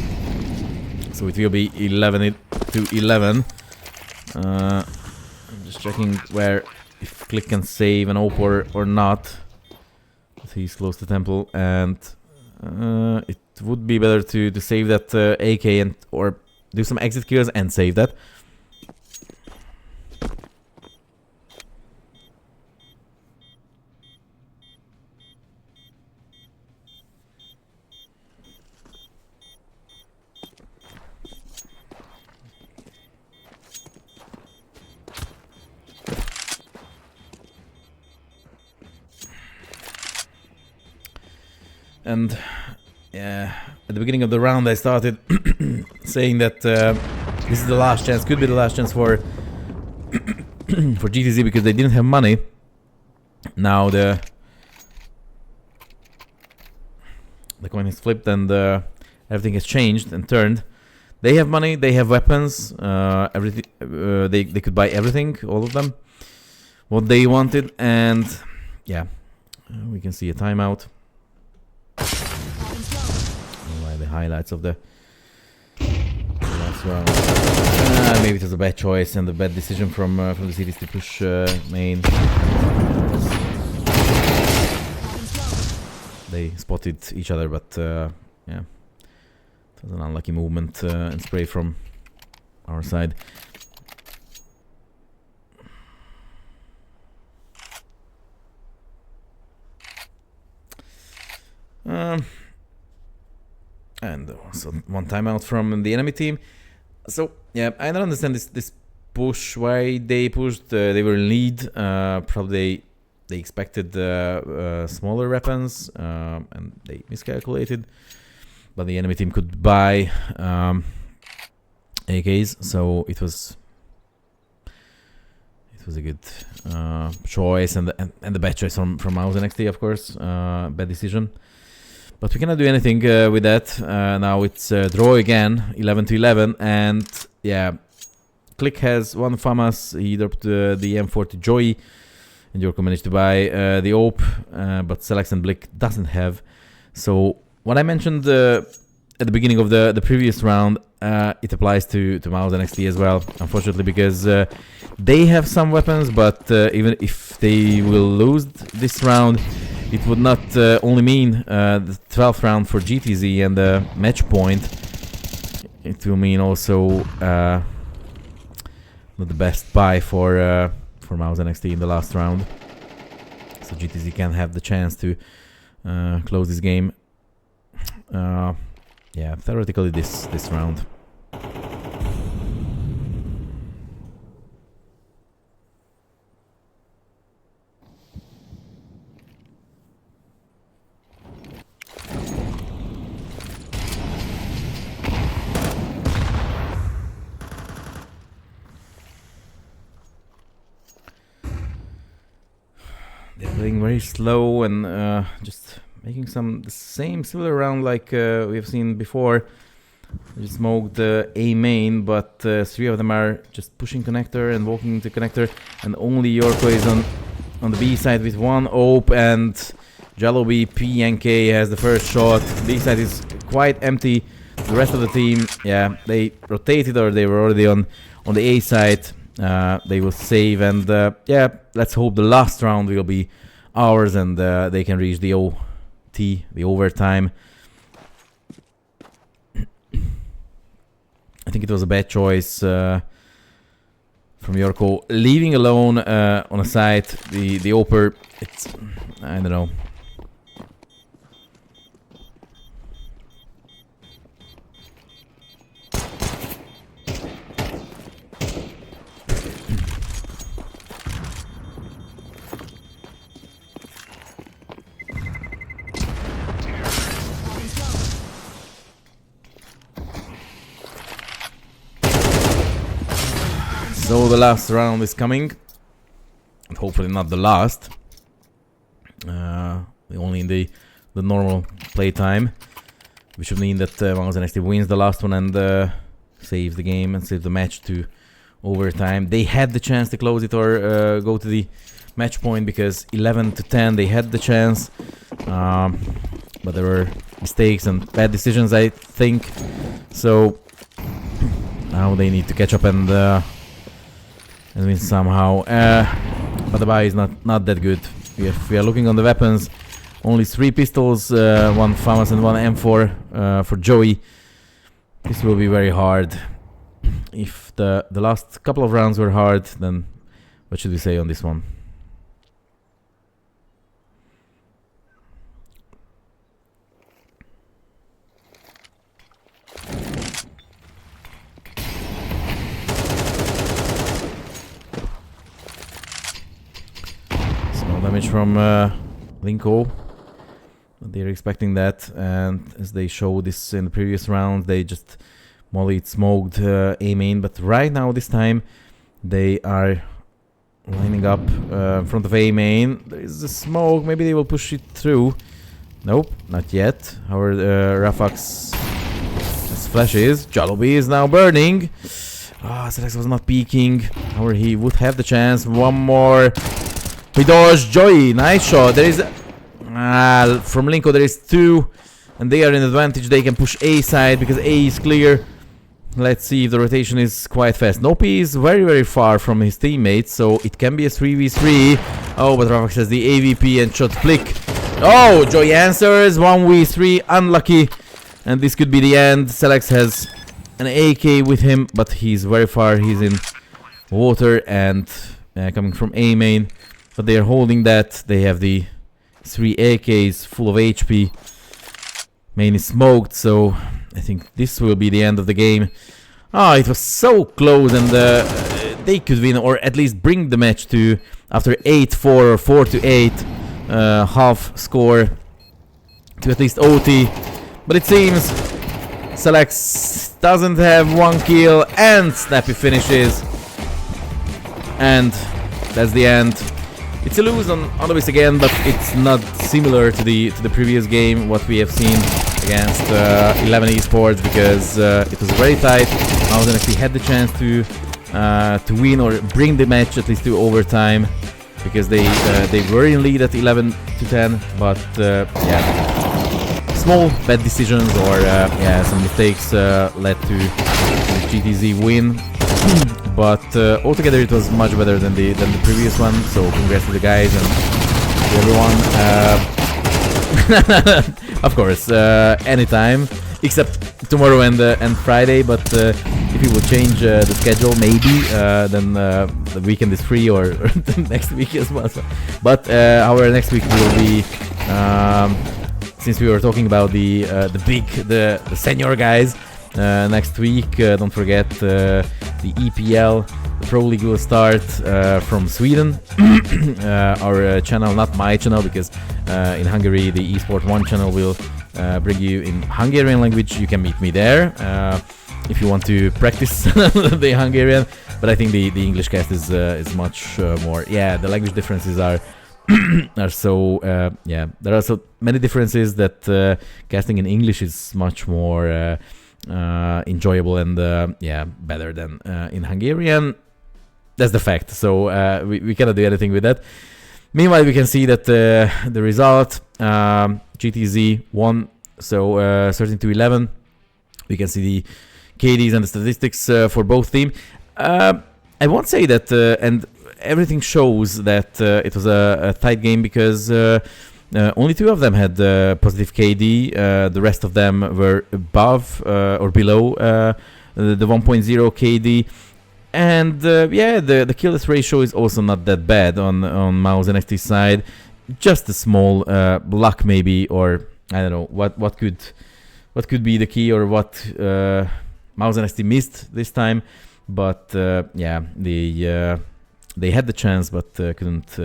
so it will be 11-11. I'm just checking if Click can save an AWP or not. He's close to Temple, and it would be better to save that AK or do some exit kills and save that. And yeah, at the beginning of the round I started saying that this is the last chance, could be the last chance for for GTZ, because they didn't have money. Now the coin is flipped, and everything has changed and turned. They have money, they have weapons, everything. They could buy everything, all of them, what they wanted. And yeah, we can see a timeout. The highlights of the last round. Maybe it was a bad choice and a bad decision from the cities to push main. They spotted each other, but yeah, it was an unlucky movement and spray from our side. And also 1 timeout from the enemy team. So yeah, I don't understand this push. Why they pushed? They were in lead. Probably they expected smaller weapons, and they miscalculated. But the enemy team could buy AKs, so it was a good choice, and the bad choice from MOUZ NXT, of course. Bad decision. But we cannot do anything with that. Now it's draw again, 11-11, and yeah, Click has one FAMAS, he dropped the M40 Joy, and Yorko managed to buy the AWP, but Selex and Blick doesn't have. So what I mentioned at the beginning of the previous round, it applies to MOUZ NXT as well, unfortunately, because they have some weapons, but even if they will lose this round, it would not only mean the 12th round for GTZ and the match point, it will mean also not the best buy for MOUZ NXT in the last round. So GTZ can have the chance to close this game. Yeah, theoretically this round. They're playing very slow and just making the same similar round like we have seen before. They just smoked A main, but 3 of them are just pushing connector and walking into connector, and only Yorko is on the B side with 1 AWP, and Jalobi PNK has the first shot. B side is quite empty. The rest of the team, yeah, they rotated or they were already on the A side. They will save, and yeah, let's hope the last round will be ours and they can reach the OT, the overtime. I think it was a bad choice from Yorko leaving alone on a side the Oper. It's, I don't know. So the last round is coming, and hopefully not the last. Only in the normal play time, which would mean that MOUZ NXT wins the last one and saves the game and saves the match to overtime. They had the chance to close it or go to the match point, because 11-10 they had the chance, but there were mistakes and bad decisions, I think. So now they need to catch up and win somehow. But the buy is not that good. If we are looking on the weapons, only 3 pistols, 1 FAMAS and 1 M4 for Joey. This will be very hard. If the last couple of rounds were hard, then what should we say on this one? Damage from Linko. They're expecting that, and as they showed this in the previous round, they just mollied, smoked A main. But right now, this time, they are lining up in front of A main. There is a smoke. Maybe they will push it through. Nope, not yet. Our Rafax flashes. Jalobi is now burning. Selex was not peeking. However, he would have the chance. One more. He dodged Joy, nice shot. There is from Linko there is 2, and they are in advantage. They can push A side because A is clear. Let's see if the rotation is quite fast. Nopi is very far from his teammates, so it can be a 3v3. Oh, but Rafax has the AVP and shot flick. Oh, Joy answers 1v3, unlucky, and this could be the end. Selex has an AK with him, but he's very far. He's in water and coming from A main. But they are holding that. They have the 3 AKs full of HP. Main is smoked, so I think this will be the end of the game. It was so close, and they could win or at least bring the match to, after 8-4 or 4-8 half score, to at least OT. But it seems Selex doesn't have 1 kill and snappy finishes. And that's the end. It's a lose on Obis again, but it's not similar to the previous game, what we have seen against 11 Esports, because it was very tight. MOUZ NXT had the chance to to win or bring the match at least to overtime, because they were in lead at 11-10, but yeah, small bad decisions or yeah, some mistakes led to the GTZ win. But altogether it was much better than the previous one, so congrats to the guys and to everyone. Of course, anytime except tomorrow and Friday, but if you will change the schedule, maybe then the weekend is free, or the next week as well. So. But however, next week will be, since we were talking about the senior guys, next week don't forget the EPL, the Pro League will start from Sweden. Our channel, not my channel, because in Hungary the eSport 1 channel will bring you in Hungarian language. You can meet me there if you want to practice the Hungarian, but I think the English cast is much more. Yeah, the language differences are so yeah, there are so many differences that casting in English is much more enjoyable and yeah, better than in Hungarian. That's the fact. So we cannot do anything with that. Meanwhile, we can see that the result, GTZ won, so 13-11. We can see the KDs and the statistics for both teams. I won't say that, and everything shows that it was a tight game, because only two of them had positive KD. The rest of them were above or below the 1.0 KD. And yeah, the kill-death ratio is also not that bad on MOUZ NXT side. Just a small luck maybe, or I don't know what could be the key, or what MOUZ NXT missed this time. But yeah, they had the chance, but couldn't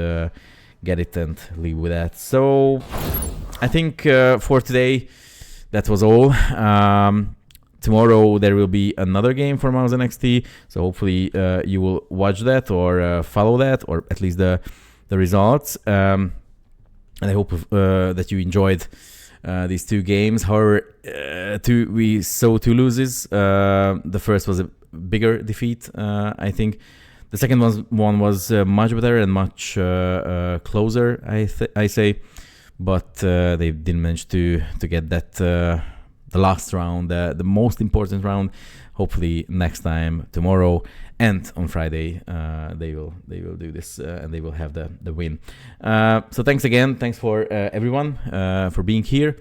get it and leave with that. So I think for today that was all. Tomorrow there will be another game for MOUZ NXT, so hopefully you will watch that or follow that, or at least the results. And I hope that you enjoyed these two games. However, we saw two loses. The first was a bigger defeat, I think. The second one was much better and much closer, I say, but they didn't manage to get that. The last round, the most important round. Hopefully next time, tomorrow and on Friday, they will do this and they will have the win. So thanks again. Thanks for everyone for being here.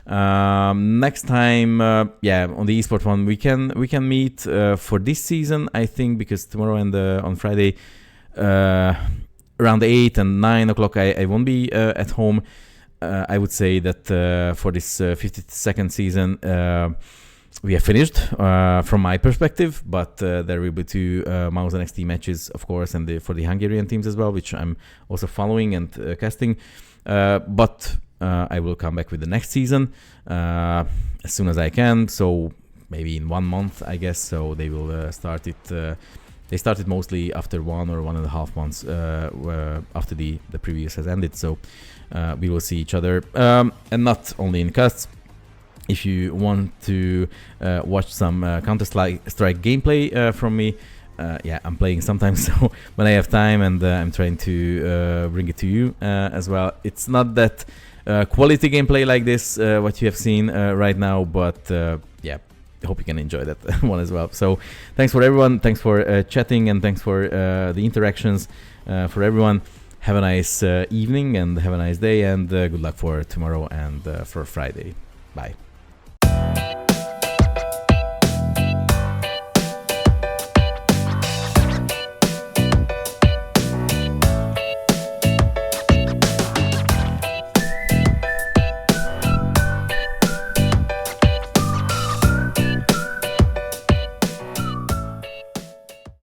Next time, yeah, on the eSport one, we can meet for this season, I think, because tomorrow and on Friday, around 8 and 9 o'clock, I won't be at home. I would say that for this 52nd season, we have finished from my perspective, but there will be two MOUZ NXT matches, of course, and for the Hungarian teams as well, which I'm also following and casting. But I will come back with the next season as soon as I can, so maybe in 1 month, I guess. So they will start it. They started mostly after 1 or 1.5 months after the previous has ended. So we will see each other, and not only in casts. If you want to watch some Counter-Strike gameplay from me, yeah, I'm playing sometimes, so when I have time, and I'm trying to bring it to you as well. It's not that quality gameplay like this, what you have seen right now, but yeah, I hope you can enjoy that one as well. So thanks for everyone, thanks for chatting, and thanks for the interactions for everyone. Have a nice evening and have a nice day, and good luck for tomorrow and for Friday. Bye.